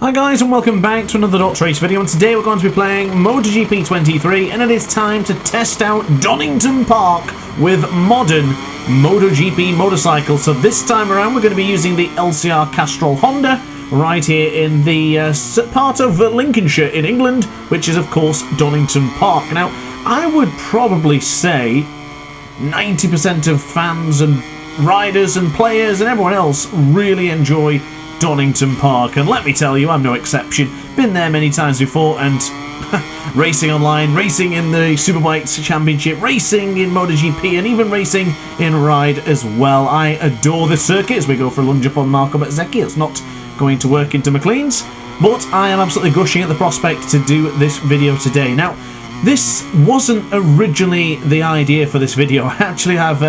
Hi guys and welcome back to another DrAce video, and today we're going to be playing MotoGP 23 and it is time to test out Donington Park with modern MotoGP motorcycles. So this time around we're going to be using the LCR Castrol Honda right here in the part of Lincolnshire in England, which is of course Donington Park. Now I would probably say 90% of fans and riders and players and everyone else really enjoy Donington Park, and let me tell you, I'm no exception. Been there many times before, and racing online, racing in the Superbikes Championship, racing in MotoGP, and even racing in Ride as well. I adore this circuit as we go for a lunge up on Marco Bezzecchi. It's not going to work into McLean's, but I am absolutely gushing at the prospect to do this video today. Now, this wasn't originally the idea for this video. I actually have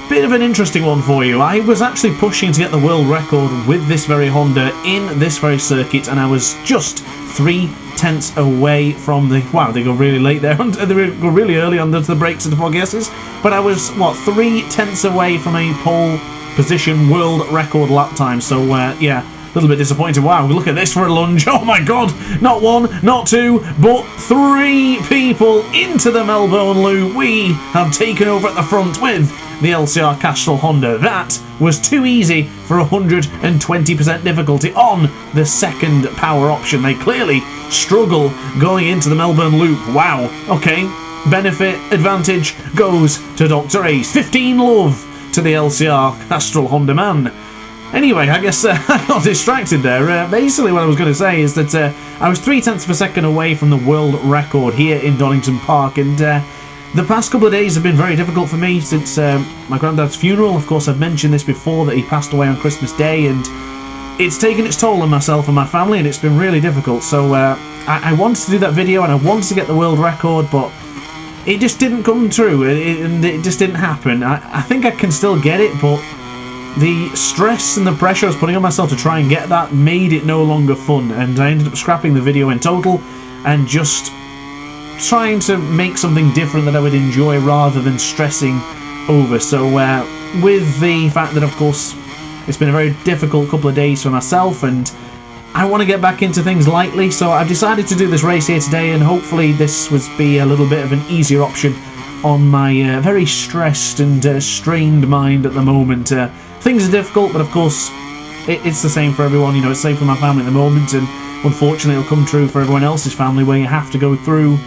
bit of an interesting one for you. I was actually pushing to get the world record with this very Honda in this very circuit, and I was just 3/10 away from the... Wow, they go really late there. They go really early under the brakes of the fog S's. But I was, what, 3/10 away from a pole position world record lap time. So, yeah, a little bit disappointed. Wow, look at this for a lunge. Oh my god, not one, not two, but three people into the Melbourne loop. We have taken over at the front with the LCR Castrol Honda. That was too easy for 120% difficulty on the second power option. They clearly struggle going into the Melbourne loop. Wow, okay, benefit, advantage goes to DrAce. 15 love to the LCR Castrol Honda man. Anyway, I guess I got distracted there. Basically what I was going to say is that I was 0.3 of a second away from the world record here in Donington Park, and the past couple of days have been very difficult for me since my granddad's funeral. Of course, I've mentioned this before, that he passed away on Christmas Day, and it's taken its toll on myself and my family, and it's been really difficult. So I wanted to do that video, and I wanted to get the world record, but it just didn't come true, and it just didn't happen. I think I can still get it, but the stress and the pressure I was putting on myself to try and get that made it no longer fun, and I ended up scrapping the video in total and just trying to make something different that I would enjoy rather than stressing over. So with the fact that of course it's been a very difficult couple of days for myself and I want to get back into things lightly, so I've decided to do this race here today, and hopefully this would be a little bit of an easier option on my very stressed and strained mind at the moment. Things are difficult, but of course it's the same for everyone. You know, it's the same for my family at the moment, and unfortunately it'll come true for everyone else's family, where you have to go through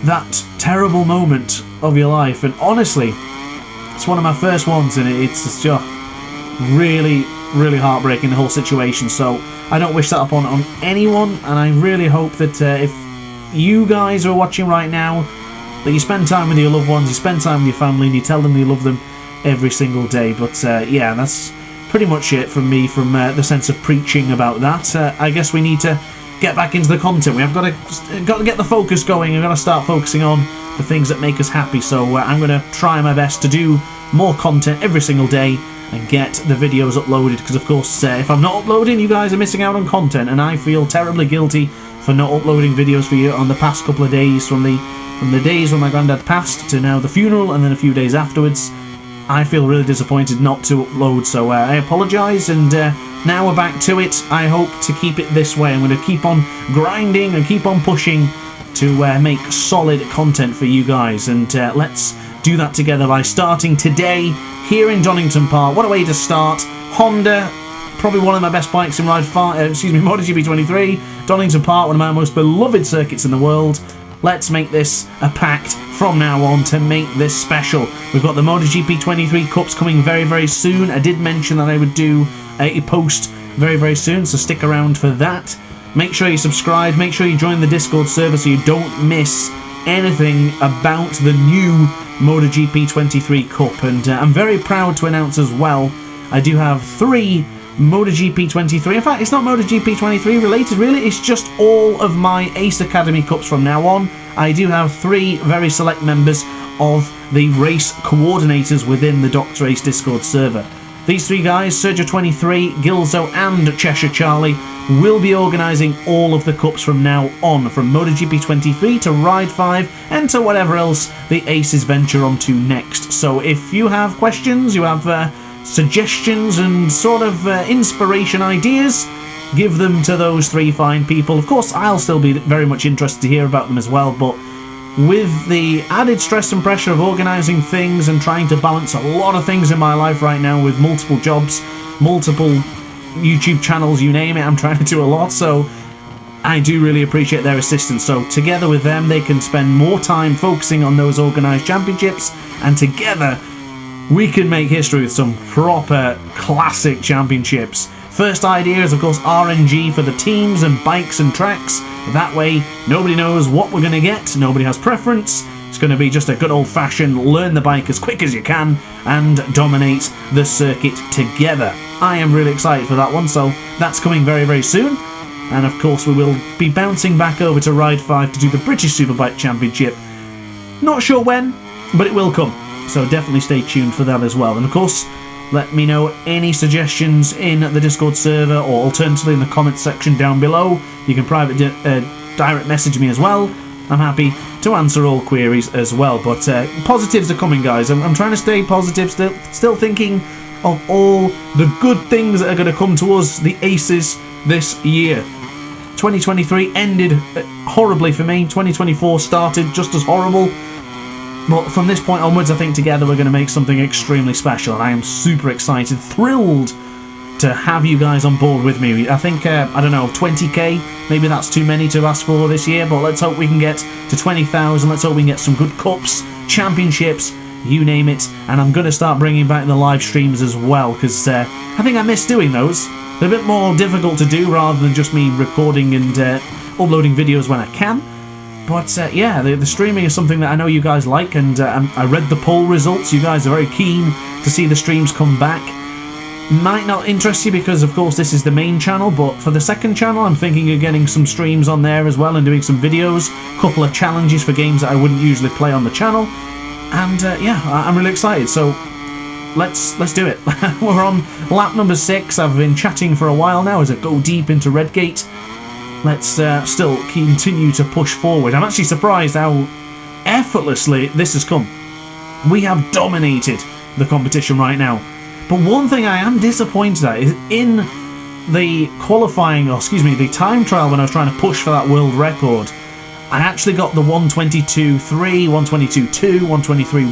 that terrible moment of your life. And honestly, it's one of my first ones, and it's just really, really heartbreaking, the whole situation. So I don't wish that upon anyone, and I really hope that if you guys are watching right now, that you spend time with your loved ones, you spend time with your family, and you tell them you love them every single day. But yeah, that's pretty much it from me, from the sense of preaching about that. I guess we need to get back into the content. We have got to get the focus going. We've got to start focusing on the things that make us happy. So I'm going to try my best to do more content every single day and get the videos uploaded, because of course if I'm not uploading, you guys are missing out on content, and I feel terribly guilty for not uploading videos for you on the past couple of days, from the days when my granddad passed to now the funeral, and then a few days afterwards. I feel really disappointed not to upload, so I apologise, and now we're back to it. I hope to keep it this way. I'm going to keep on grinding and keep on pushing to make solid content for you guys, and let's do that together by starting today here in Donington Park. What a way to start. Honda, probably one of my best bikes in MotoGP 23. Donington Park, one of my most beloved circuits in the world. Let's make this a pact from now on to make this special. We've got the MotoGP 23 Cups coming very, very soon. I did mention that I would do a post very, very soon, so stick around for that. Make sure you subscribe, make sure you join the Discord server so you don't miss anything about the new MotoGP 23 Cup. And I'm very proud to announce as well, I do have 3 MotoGP 23. In fact, it's not MotoGP 23 related really, it's just all of my Ace Academy Cups from now on. I do have 3 very select members of the race coordinators within the DrAce Discord server. These 3 guys, Sergio23, Gilzo and Cheshire Charlie, will be organising all of the cups from now on, from MotoGP 23 to Ride 5 and to whatever else the Aces venture on to next. So if you have questions, you have suggestions and sort of inspiration ideas, give them to those 3 fine people. Of course, I'll still be very much interested to hear about them as well, but with the added stress and pressure of organising things and trying to balance a lot of things in my life right now with multiple jobs, multiple YouTube channels, you name it, I'm trying to do a lot, so I do really appreciate their assistance. So together with them, they can spend more time focusing on those organised championships, and together we can make history with some proper classic championships. First idea is, of course, RNG for the teams and bikes and tracks. That way, nobody knows what we're going to get, nobody has preference. It's going to be just a good old-fashioned learn the bike as quick as you can and dominate the circuit together. I am really excited for that one, so that's coming very, very soon. And of course, we will be bouncing back over to Ride 5 to do the British Superbike Championship. Not sure when, but it will come. So definitely stay tuned for that as well. And of course, let me know any suggestions in the Discord server, or alternatively in the comments section down below. You can direct message me as well. I'm happy to answer all queries as well. But positives are coming, guys. I'm trying to stay positive, still thinking of all the good things that are going to come to us, the aces, this year. 2023 ended horribly for me. 2024 started just as horrible. But from this point onwards, I think together we're going to make something extremely special, and I am super excited, thrilled to have you guys on board with me. I think, I don't know, 20k, maybe that's too many to ask for this year, but let's hope we can get to 20,000, let's hope we can get some good cups, championships, you name it, and I'm going to start bringing back the live streams as well, because I think I miss doing those. They're a bit more difficult to do rather than just me recording and uploading videos when I can. But yeah, the streaming is something that I know you guys like, and I read the poll results. You guys are very keen to see the streams come back. Might not interest you because, of course, this is the main channel, but for the second channel, I'm thinking of getting some streams on there as well and doing some videos, a couple of challenges for games that I wouldn't usually play on the channel. And yeah, I'm really excited, so let's do it. We're on lap number 6. I've been chatting for a while now as I go deep into Redgate. Let's still continue to push forward. I'm actually surprised how effortlessly this has come. We have dominated the competition right now. But one thing I am disappointed at is in the qualifying, or excuse me, the time trial when I was trying to push for that world record, I actually got the 122.3, 122.2, 123.1,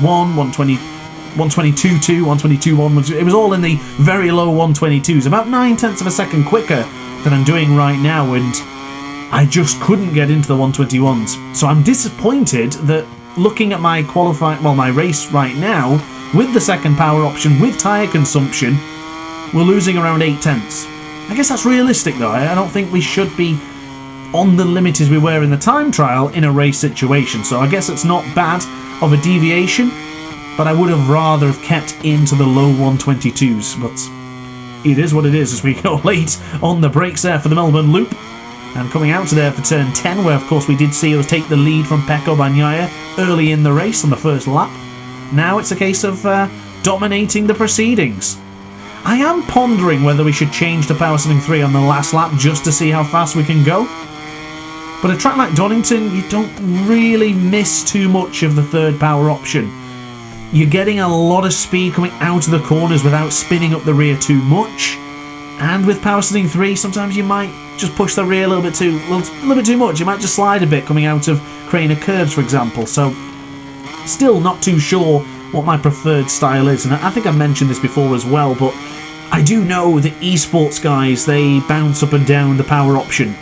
122.2, 122.1. It was all in the very low 122s, about 9/10 of a second quicker than I'm doing right now, and I just couldn't get into the 121s. So I'm disappointed that looking at my my race right now, with the second power option, with tyre consumption, we're losing around 8/10. I guess that's realistic though. I don't think we should be on the limit as we were in the time trial in a race situation. So I guess it's not bad of a deviation, but I would have rather have kept into the low 122s. But it is what it is as we go late on the brakes there for the Melbourne Loop. And coming out to there for turn 10, where of course we did see us take the lead from Pecco Bagnaia early in the race on the first lap. Now it's a case of dominating the proceedings. I am pondering whether we should change to power setting 3 on the last lap just to see how fast we can go. But a track like Donington, you don't really miss too much of the third power option. You're getting a lot of speed coming out of the corners without spinning up the rear too much. And with power setting 3, sometimes you might just push the rear a little bit too much. You might just slide a bit coming out of Craner curves, for example. So, still not too sure what my preferred style is. And I think I've mentioned this before as well, but I do know the esports guys, they bounce up and down the power option.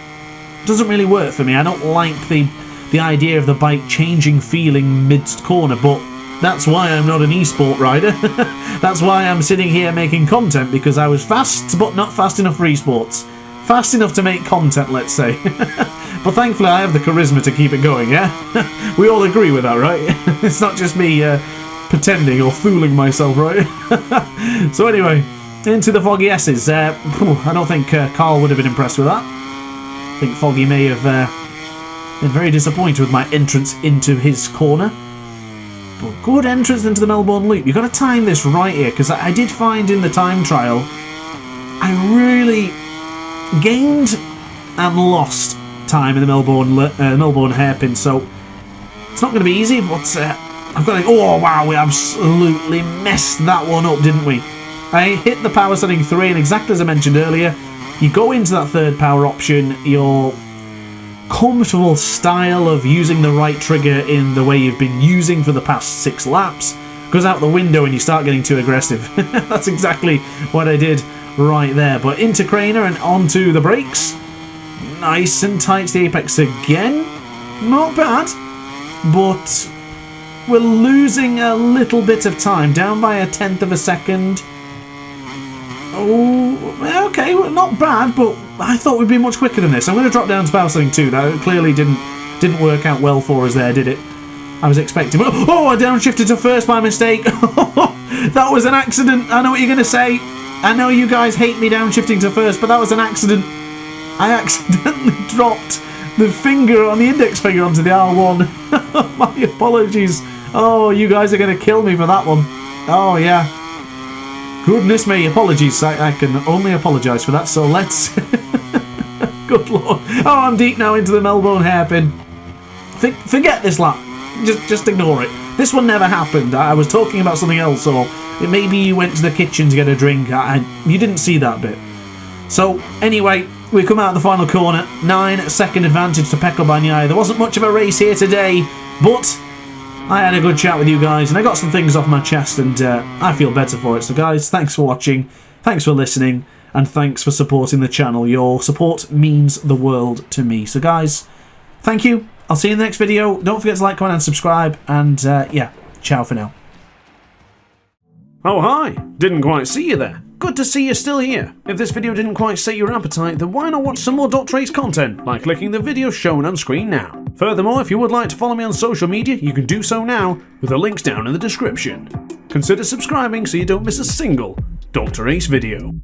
Doesn't really work for me. I don't like the idea of the bike changing feeling mid-corner, but that's why I'm not an esport rider. That's why I'm sitting here making content, because I was fast, but not fast enough for esports. Fast enough to make content, let's say. But thankfully I have the charisma to keep it going, yeah? We all agree with that, right? It's not just me pretending or fooling myself, right? So anyway, into the Foggy S's. I don't think Carl would have been impressed with that. I think Foggy may have been very disappointed with my entrance into his corner. But good entrance into the Melbourne Loop. You've got to time this right here, because I did find in the time trial I really gained and lost time in the Melbourne hairpin, so it's not going to be easy, but I've got to... Oh wow, we absolutely messed that one up, didn't we? I hit the power setting 3, and exactly as I mentioned earlier, you go into that third power option, your comfortable style of using the right trigger in the way you've been using for the past 6 laps goes out the window and you start getting too aggressive. That's exactly what I did right there. But into Craner and onto the brakes. Nice and tight to the apex again. Not bad, but we're losing a little bit of time, down by 1/10 of a second. Oh, okay, well, not bad, but I thought we'd be much quicker than this. I'm going to drop down to power setting 2. That clearly didn't work out well for us there, did it? I was expecting... Oh, I downshifted to first by mistake. That was an accident. I know what you're going to say. I know you guys hate me downshifting to first, but that was an accident. I accidentally dropped the finger on the index finger onto the R1. My apologies. Oh, you guys are going to kill me for that one. Oh, yeah. Goodness me, apologies. I can only apologise for that, so let's... Good lord. Oh, I'm deep now into the Melbourne hairpin. Forget this lap. Just ignore it. This one never happened. I was talking about something else, or maybe you went to the kitchen to get a drink. You didn't see that bit. So, anyway, we come out of the final corner. 9-second advantage to Pecco Bagnaia. There wasn't much of a race here today, but I had a good chat with you guys, and I got some things off my chest, and I feel better for it. So, guys, thanks for watching, thanks for listening, and thanks for supporting the channel. Your support means the world to me. So, guys, thank you. I'll see you in the next video. Don't forget to like, comment, and subscribe, and yeah, ciao for now. Oh, hi. Didn't quite see you there. Good to see you're still here. If this video didn't quite sate your appetite, then why not watch some more DrAce content by clicking the video shown on screen now. Furthermore, if you would like to follow me on social media, you can do so now with the links down in the description. Consider subscribing so you don't miss a single DrAce video.